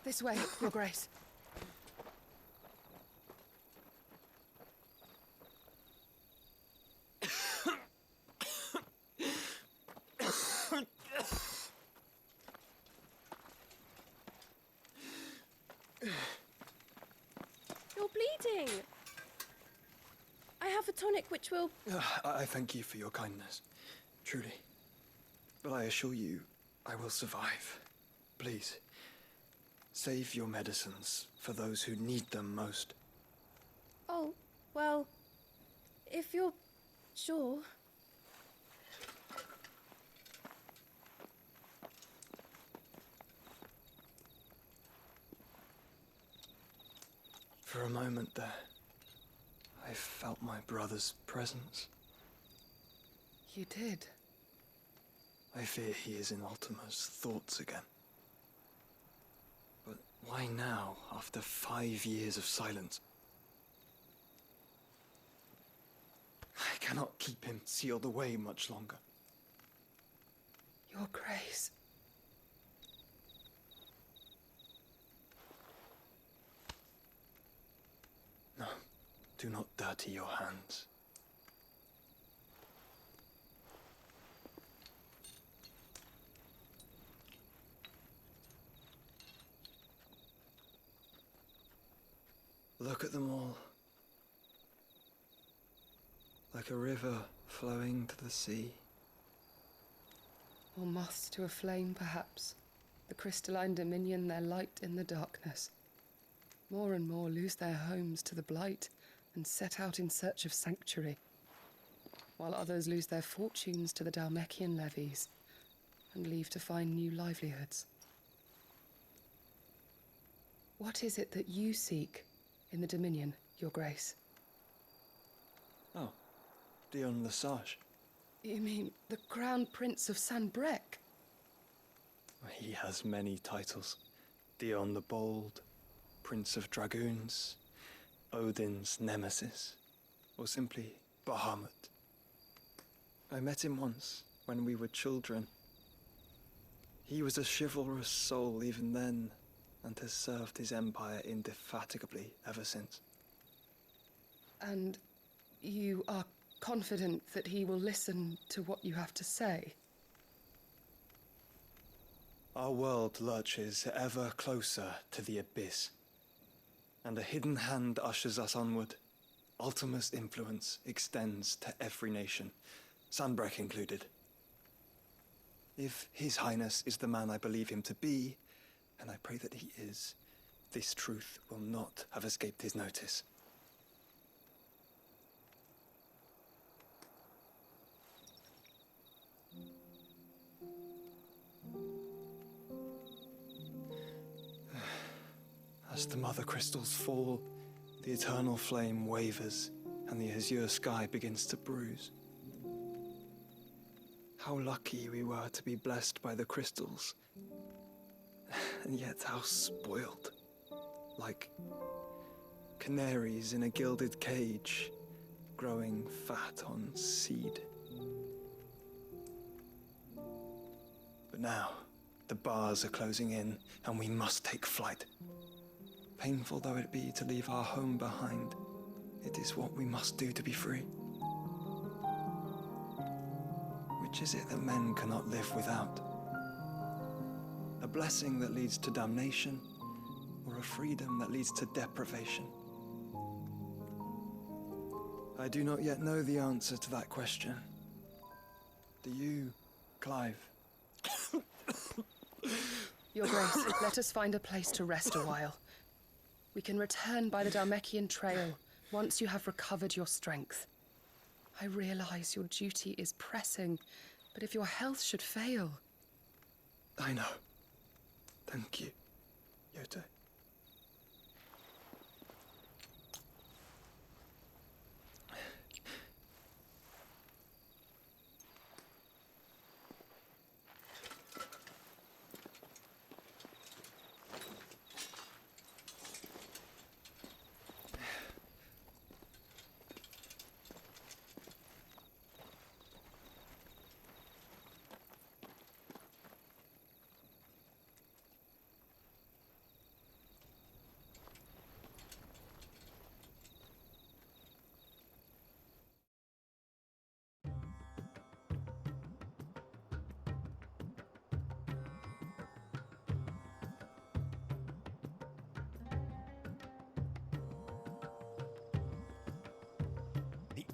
This way, Your Grace. You're bleeding. I have a tonic which will... I thank you for your kindness, truly. But I assure you, I will survive. Please, save your medicines for those who need them most. Oh, well, if you're sure... For a moment there, I felt my brother's presence. You did? I fear he is in Ultima's thoughts again. But why now, after 5 years of silence? I cannot keep him sealed away much longer. Your Grace. No, do not dirty your hands. Look at them all. Like a river flowing to the sea. Or moths to a flame, perhaps. The crystalline dominion, their light in the darkness. More and more lose their homes to the blight and set out in search of sanctuary, while others lose their fortunes to the Dhalmekian levies and leave to find new livelihoods. What is it that you seek in the Dominion, Your Grace? Oh, Dion Lesage. You mean the Crown Prince of Sanbrec? He has many titles. Dion the Bold, Prince of Dragoons, Odin's Nemesis, or simply Bahamut. I met him once, when we were children. He was a chivalrous soul even then, and has served his empire indefatigably ever since. And you are confident that he will listen to what you have to say? Our world lurches ever closer to the abyss, and a hidden hand ushers us onward. Ultima's influence extends to every nation, Sanbrec included. If His Highness is the man I believe him to be, and I pray that he is, this truth will not have escaped his notice. As the mother crystals fall, the eternal flame wavers, and the azure sky begins to bruise. How lucky we were to be blessed by the crystals, and yet how spoiled, like canaries in a gilded cage, growing fat on seed. But now, the bars are closing in, and we must take flight. Painful though it be to leave our home behind, it is what we must do to be free. Which is it that men cannot live without? A blessing that leads to damnation, or a freedom that leads to deprivation? I do not yet know the answer to that question. Do you, Clive? Your Grace, let us find a place to rest a while. We can return by the Dhalmekian trail once you have recovered your strength. I realize your duty is pressing, but if your health should fail... I know. Thank you, Yote.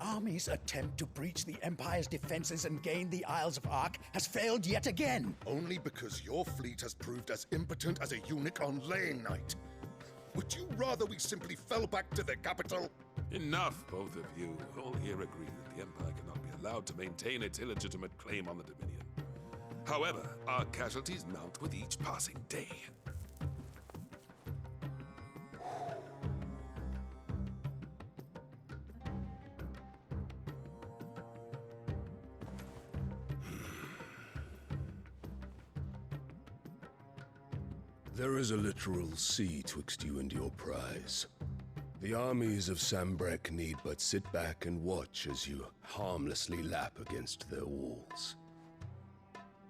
army's attempt to breach the Empire's defenses and gain the Isles of Ark has failed yet again. Only because your fleet has proved as impotent as a eunuch on laying night. Would you rather we simply fell back to the capital? Enough, both of you. All here agree that the Empire cannot be allowed to maintain its illegitimate claim on the Dominion. However, our casualties mount with each passing day. There is a literal sea twixt you and your prize. The armies of Sambrek need but sit back and watch as you harmlessly lap against their walls.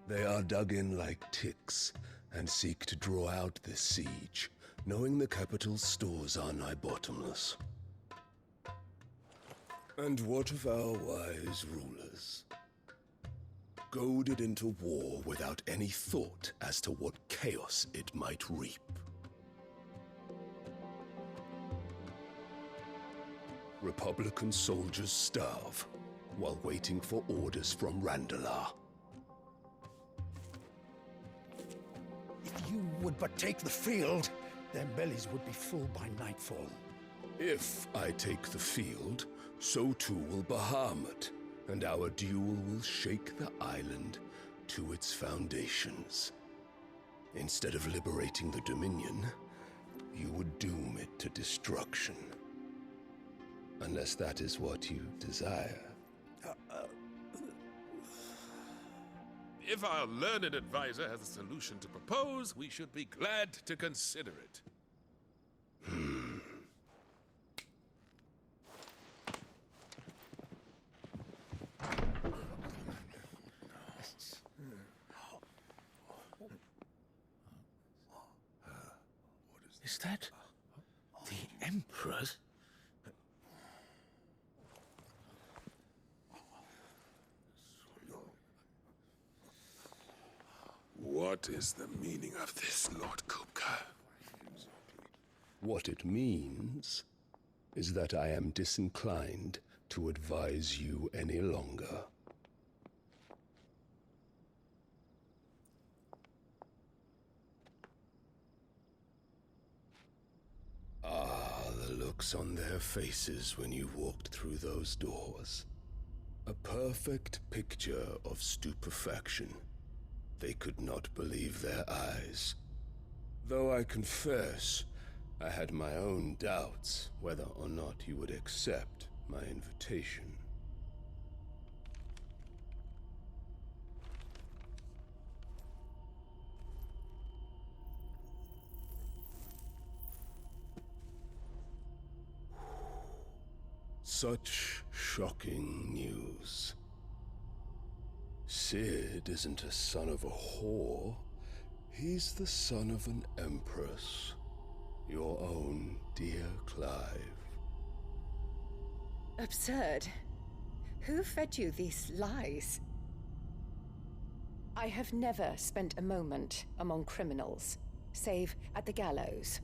They are dug in like ticks and seek to draw out this siege, knowing the capital's stores are nigh bottomless. And what of our wise rulers? Goaded into war without any thought as to what chaos it might reap. Republican soldiers starve while waiting for orders from Randalar. If you would but take the field, their bellies would be full by nightfall. If I take the field, so too will Bahamut, and our duel will shake the island to its foundations. Instead of liberating the Dominion, you would doom it to destruction. Unless that is what you desire. If our learned advisor has a solution to propose, we should be glad to consider it. Is that the Emperor's? What is the meaning of this, Lord Kupka? What it means is that I am disinclined to advise you any longer. Ah, the looks on their faces when you walked through those doors. A perfect picture of stupefaction. They could not believe their eyes. Though I confess, I had my own doubts whether or not you would accept my invitation. Such shocking news. Sid isn't a son of a whore. He's the son of an empress. Your own dear Clive. Absurd. Who fed you these lies? I have never spent a moment among criminals, save at the gallows.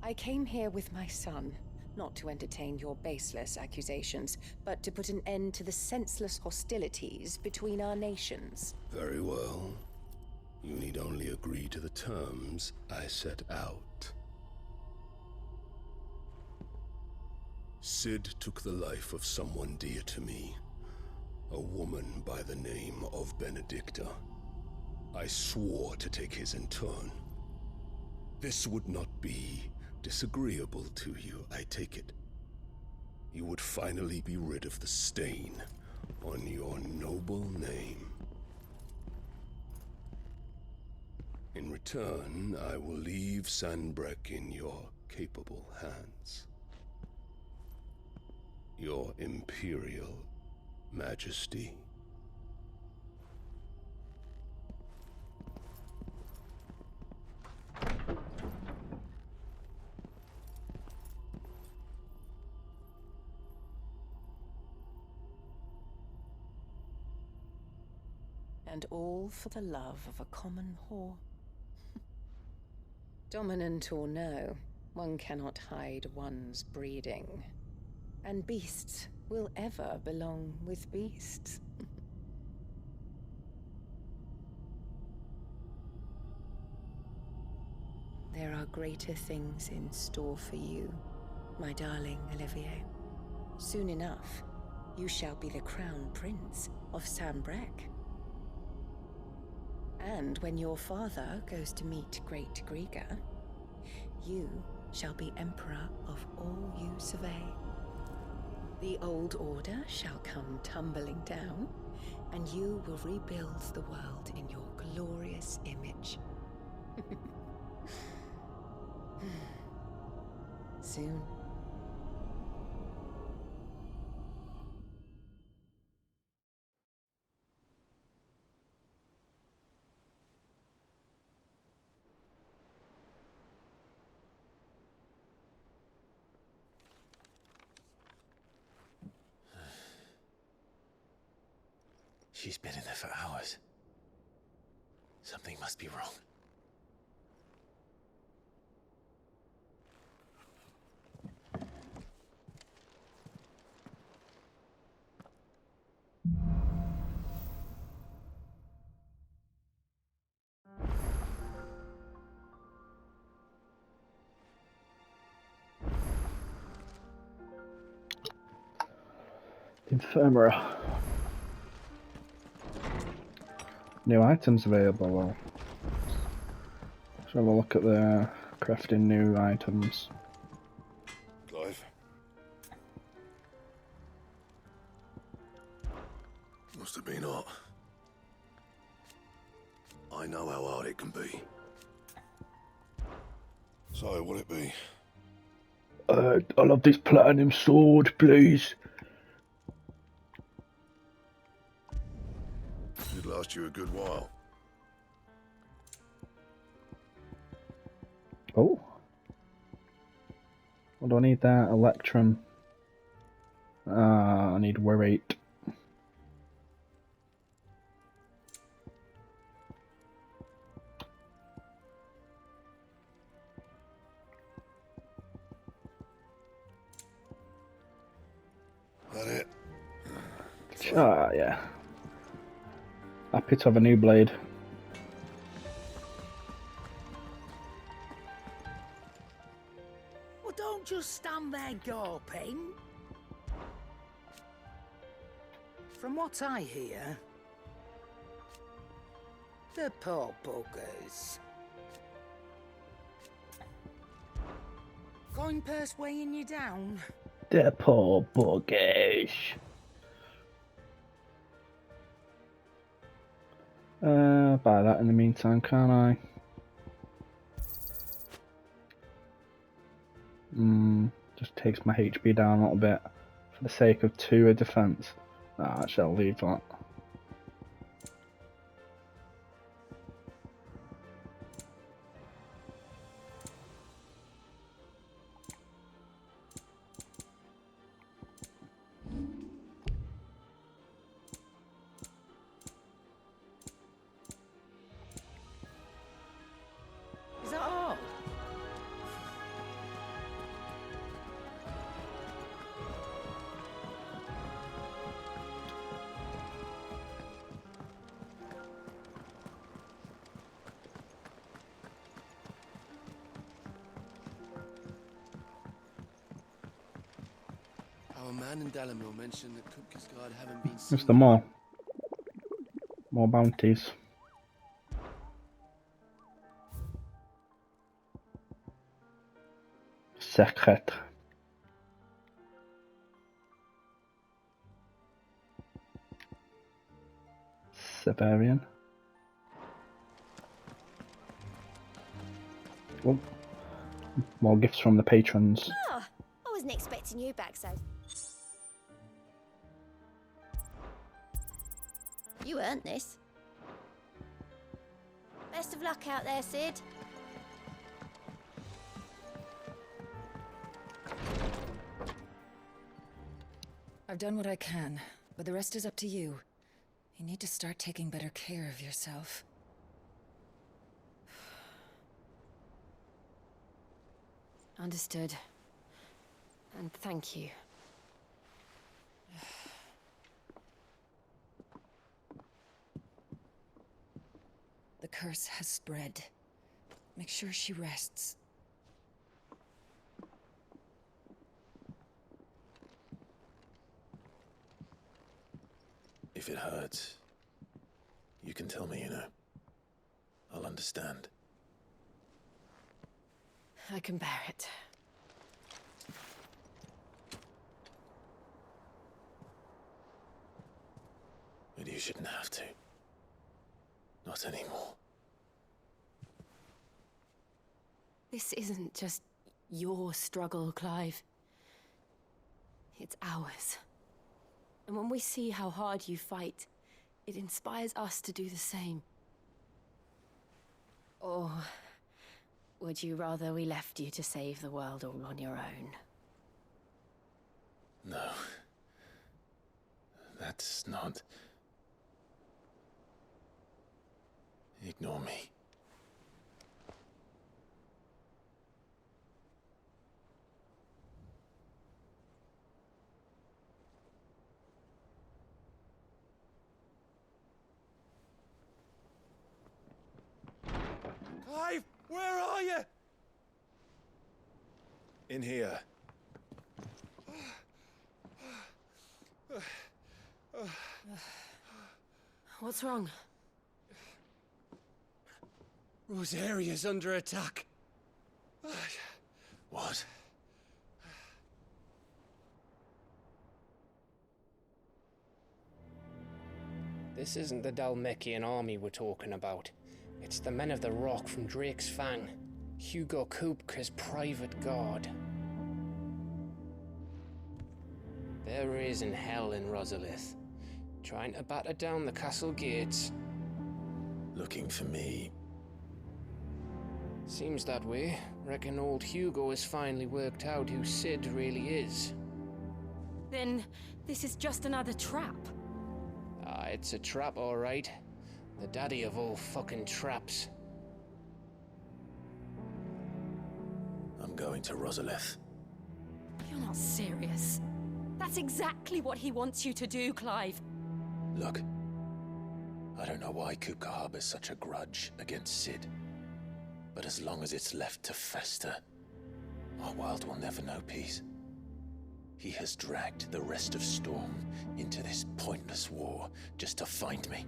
I came here with my son, not to entertain your baseless accusations, but to put an end to the senseless hostilities between our nations. Very well. You need only agree to the terms I set out. Sid took the life of someone dear to me, a woman by the name of Benedicta. I swore to take his in turn. This would not be disagreeable to you, I take it. You would finally be rid of the stain on your noble name. In return, I will leave Sanbrek in your capable hands. Your Imperial Majesty. And all for the love of a common whore. Dominant or no, one cannot hide one's breeding. And beasts will ever belong with beasts. There are greater things in store for you, my darling Olivier. Soon enough, you shall be the crown prince of Sambrec. And when your father goes to meet Great Griga, you shall be emperor of all you survey. The old order shall come tumbling down, and you will rebuild the world in your glorious image. Soon. She's been in there for hours. Something must be wrong. Infirmary. New items available. Let's have a look at the crafting new items. Clive? Must have been hot. I know how hard it can be. So, what'll it be? I'll have this platinum sword, please. Should last you a good while. Oh. What do I need there? Electrum. I need Warate. That it? Ah, yeah. Happy to have a new blade. Well, don't just stand there gawping. From what I hear, the poor buggers. Coin purse weighing you down? The poor buggers. Buy that in the meantime, can't I? Just takes my HP down a little bit for the sake of 2 of defense. I shall leave that. Is that all? Our man in Dalamil mentioned that Kupka's guard haven't been seen. There's the more. More bounties. Secret. Severian. Oh. More gifts from the patrons. Oh, I wasn't expecting you back so. You earned this. Best of luck out there, Sid. I've done what I can, but the rest is up to you. You need to start taking better care of yourself. Understood. And thank you. curse has spread. Make sure she rests. If it hurts, you can tell me, you know. I'll understand. I can bear it. But you shouldn't have to. Not anymore. This isn't just your struggle, Clive. It's ours. And when we see how hard you fight, it inspires us to do the same. Or would you rather we left you to save the world all on your own? No. That's not... Ignore me. Clive, where are you? In here. What's wrong? Rosaria's under attack. What? This isn't the Dalmekian army we're talking about. It's the men of the Rock from Drake's Fang. Hugo Kupka's private guard. There is in hell in Rosalith, trying to batter down the castle gates. Looking for me. Seems that way. Reckon old Hugo has finally worked out who Sid really is. Then this is just another trap. Ah, it's a trap, all right. The daddy of all fucking traps. I'm going to Rosalith. You're not serious. That's exactly what he wants you to do, Clive. Look, I don't know why Kupka harbors such a grudge against Sid. But as long as it's left to fester, our world will never know peace. He has dragged the rest of Storm into this pointless war just to find me.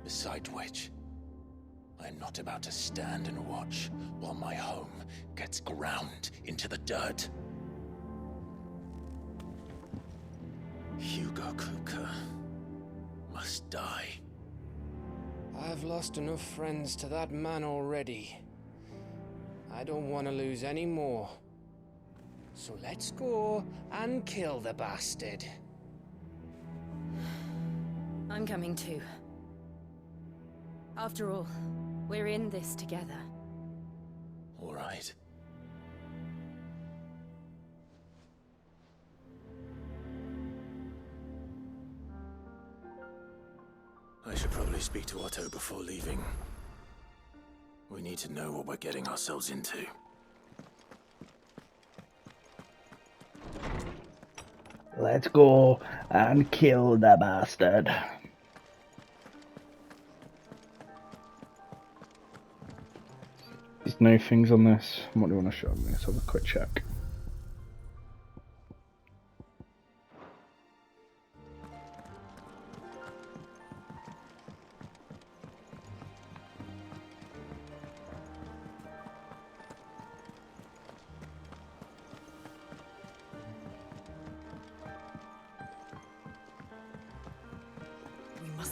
Besides which, I am not about to stand and watch while my home gets ground into the dirt. Hugo Kupka must die. I've lost enough friends to that man already. I don't want to lose any more. So let's go and kill the bastard. I'm coming too. After all, we're in this together. All right. I should probably speak to Otto before leaving. We need to know what we're getting ourselves into. Let's go and kill the bastard. There's no things on this. What do you want to show me? Let's have a quick check.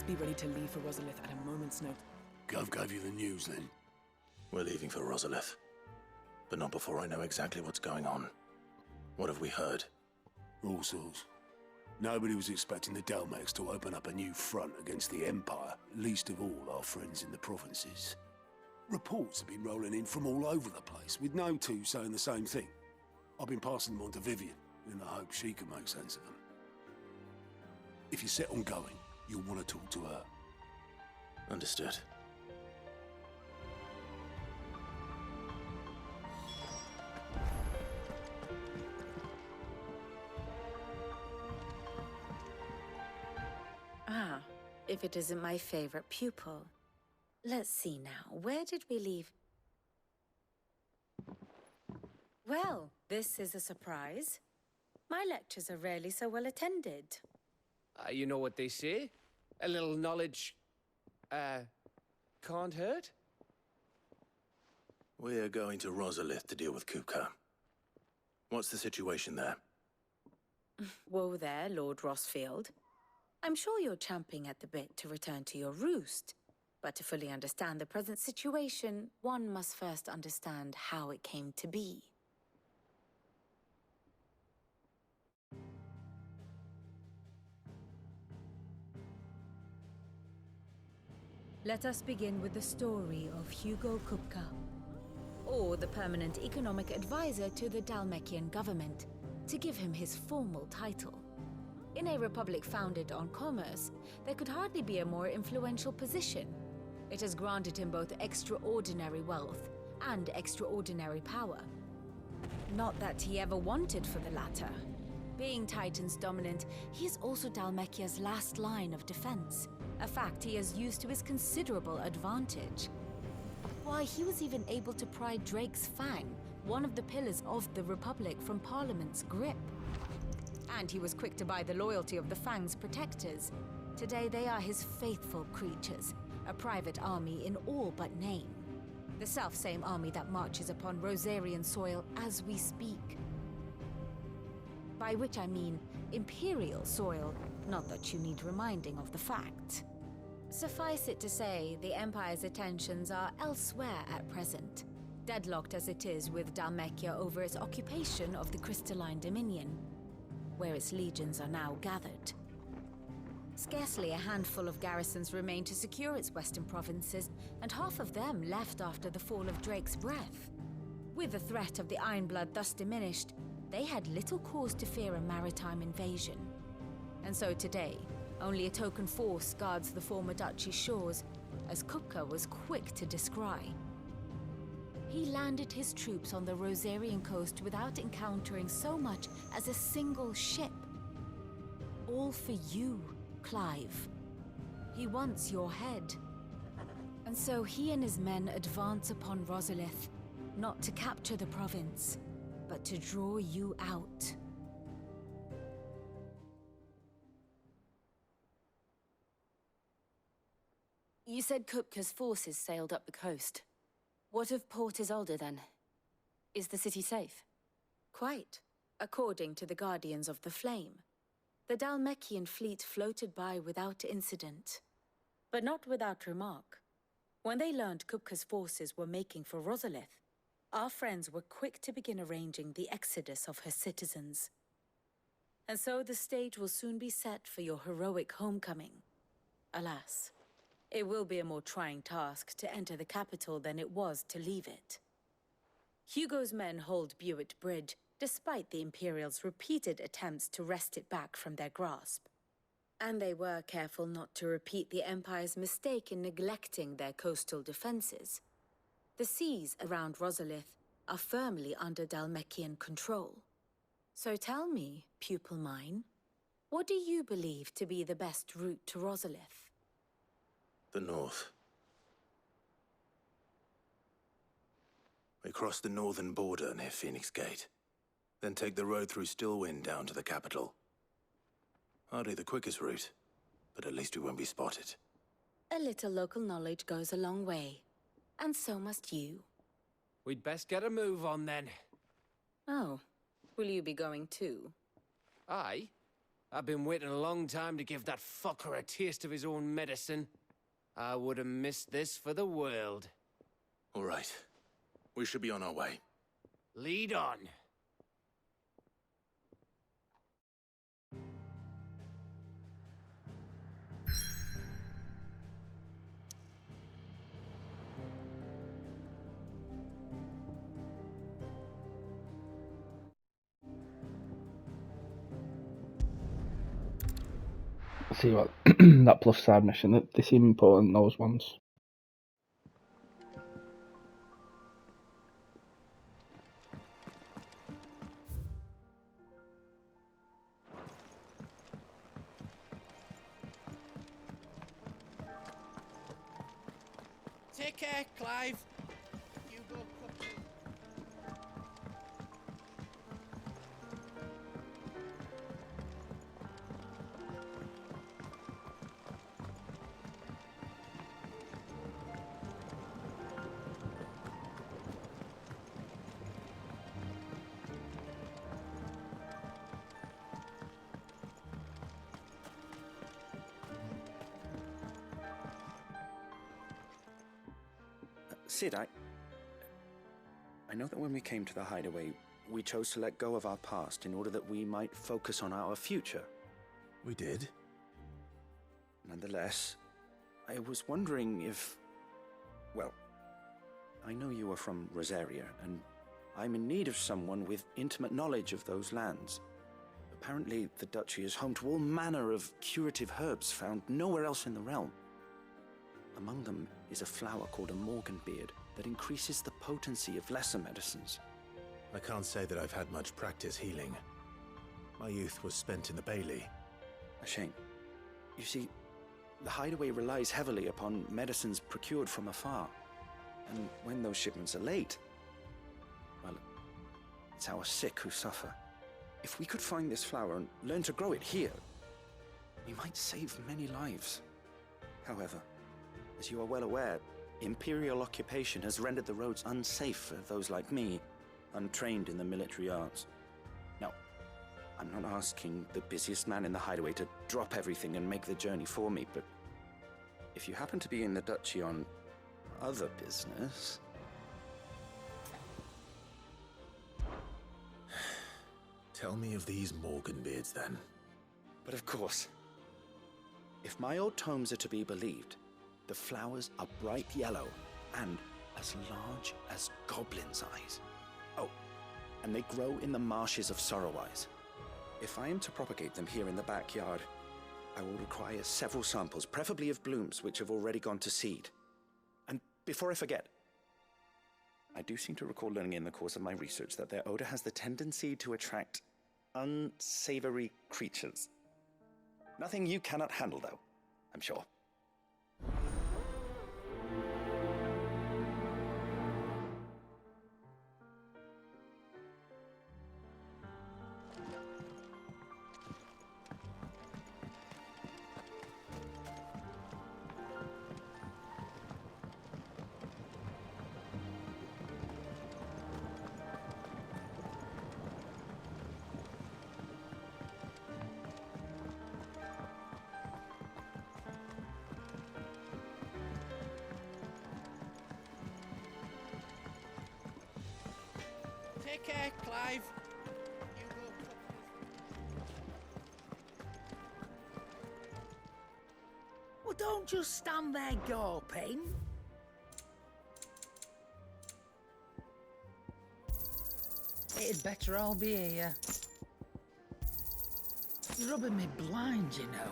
Be ready to leave for Rosalith at a moment's notice. Gov gave you the news then? We're leaving for Rosalith. But not before I know exactly what's going on. What have we heard? All sorts. Nobody was expecting the Dalmeks to open up a new front against the Empire, least of all our friends in the provinces. Reports have been rolling in from all over the place, with no two saying the same thing. I've been passing them on to Vivian, in the hope she can make sense of them. If you're set on going, you'll want to talk to her. Understood. Ah, if it isn't my favorite pupil. Let's see now. Where did we leave? Well, this is a surprise. My lectures are rarely so well attended. You know what they say? A little knowledge, can't hurt? We're going to Rosalith to deal with Kupka. What's the situation there? Whoa there, Lord Rossfield. I'm sure you're champing at the bit to return to your roost. But to fully understand the present situation, one must first understand how it came to be. Let us begin with the story of Hugo Kupka, or the permanent economic advisor to the Dalmekian government, to give him his formal title. In a republic founded on commerce, there could hardly be a more influential position. It has granted him both extraordinary wealth and extraordinary power. Not that he ever wanted for the latter. Being Titan's dominant, he is also Dalmekia's last line of defense, a fact he has used to his considerable advantage. Why, he was even able to pry Drake's Fang, one of the pillars of the Republic, from Parliament's grip. And he was quick to buy the loyalty of the Fang's protectors. Today they are his faithful creatures, a private army in all but name. The self-same army that marches upon Rosarian soil as we speak. By which I mean Imperial soil, not that you need reminding of the fact. Suffice it to say, the Empire's attentions are elsewhere at present, deadlocked as it is with Dalmekia over its occupation of the Crystalline Dominion, where its legions are now gathered. Scarcely a handful of garrisons remain to secure its western provinces, and half of them left after the fall of Drake's Breath. With the threat of the Ironblood thus diminished, they had little cause to fear a maritime invasion. And so today, only a token force guards the former duchy's shores, as Kupka was quick to descry. He landed his troops on the Rosarian coast without encountering so much as a single ship. All for you, Clive. He wants your head. And so he and his men advance upon Rosalith, not to capture the province, but to draw you out. You said Kupka's forces sailed up the coast. What of Port Isolde, then? Is the city safe? Quite, according to the Guardians of the Flame. The Dalmekian fleet floated by without incident, but not without remark. When they learned Kupka's forces were making for Rosalith, our friends were quick to begin arranging the exodus of her citizens. And so the stage will soon be set for your heroic homecoming. Alas, it will be a more trying task to enter the capital than it was to leave it. Hugo's men hold Buet Bridge, despite the Imperials' repeated attempts to wrest it back from their grasp. And they were careful not to repeat the Empire's mistake in neglecting their coastal defenses. The seas around Rosalith are firmly under Dalmekian control. So tell me, pupil mine, what do you believe to be the best route to Rosalith? The north. We cross the northern border near Phoenix Gate, then take the road through Stillwind down to the capital. Hardly the quickest route, but at least we won't be spotted. A little local knowledge goes a long way, and so must you. We'd best get a move on then. Oh, will you be going too? Aye. I've been waiting a long time to give that fucker a taste of his own medicine. I would have missed this for the world. All right. We should be on our way. Lead on. See what that plus side mission, they seem important, those ones. Take care, Clive. Hugo Kupka. Sid, I know that when we came to the hideaway, we chose to let go of our past in order that we might focus on our future. We did? Nonetheless, I was wondering if... Well, I know you are from Rosaria, and I'm in need of someone with intimate knowledge of those lands. Apparently, the Duchy is home to all manner of curative herbs found nowhere else in the realm. Among them is a flower called a morganbeard that increases the potency of lesser medicines. I can't say that I've had much practice healing. My youth was spent in the Bailey. A shame. You see, the hideaway relies heavily upon medicines procured from afar. And when those shipments are late, well, it's our sick who suffer. If we could find this flower and learn to grow it here, we might save many lives. However, as you are well aware, Imperial occupation has rendered the roads unsafe for those like me, untrained in the military arts. Now, I'm not asking the busiest man in the hideaway to drop everything and make the journey for me, but if you happen to be in the Duchy on other business... Tell me of these morganbeards, then. But of course. If my old tomes are to be believed, the flowers are bright yellow and as large as goblins' eyes. Oh, and they grow in the marshes of Sorrowise. If I am to propagate them here in the backyard, I will require several samples, preferably of blooms which have already gone to seed. And before I forget, I do seem to recall learning in the course of my research that their odor has the tendency to attract unsavory creatures. Nothing you cannot handle, though, I'm sure. Take care, Clive. Well, don't just stand there gawping. It'd better all be here. It's rubbing me blind, you know.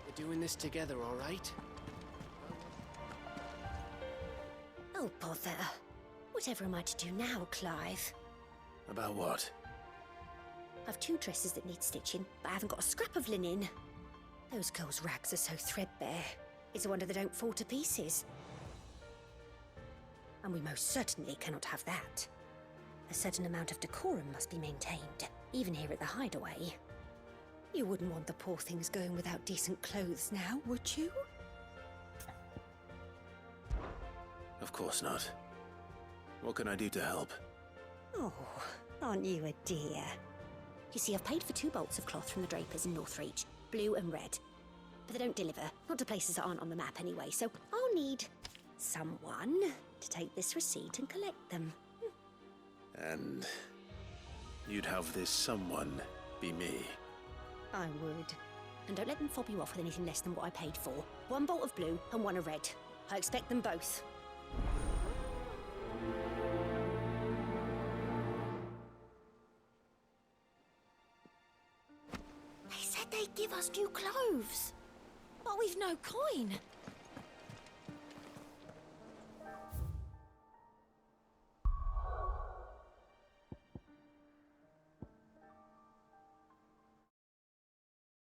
We're doing this together, all right? Oh, bother. Whatever am I to do now, Clive? About what? I've 2 dresses that need stitching, but I haven't got a scrap of linen. Those girls' rags are so threadbare. It's a wonder they don't fall to pieces. And we most certainly cannot have that. A certain amount of decorum must be maintained, even here at the hideaway. You wouldn't want the poor things going without decent clothes now, would you? Of course not. What can I do to help? Oh, aren't you a dear? You see, I've paid for 2 bolts of cloth from the drapers in Northreach, blue and red. But they don't deliver, not to places that aren't on the map anyway, so I'll need someone to take this receipt and collect them. And you'd have this someone be me? I would. And don't let them fob you off with anything less than what I paid for. 1 bolt of blue and 1 of red. I expect them both. They said they'd give us new clothes. But we've no coin.